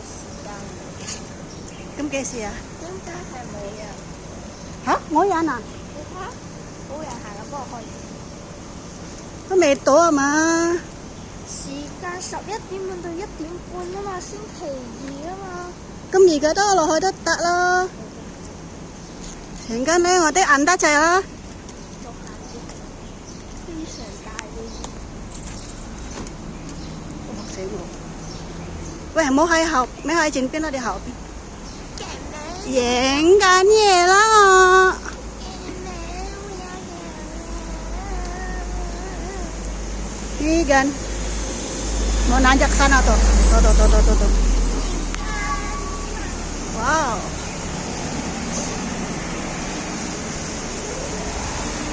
時間。咁幾時啊？應該係冇人。嚇，冇人啊？你睇下，冇人行緊，不過可以。都未到啊嘛？時間11點半到1點半啊嘛，星期二啊嘛。咁而家都落去都得咯。陣間咧，我哋晏得滯啦。做下啲非常大嘅雨。嚇死我！喂，唔好喺後，咪喺前邊啦，你後邊。影緊嘢啦我。Ini kan mau nanjak sana tuh. Tuh. Wow.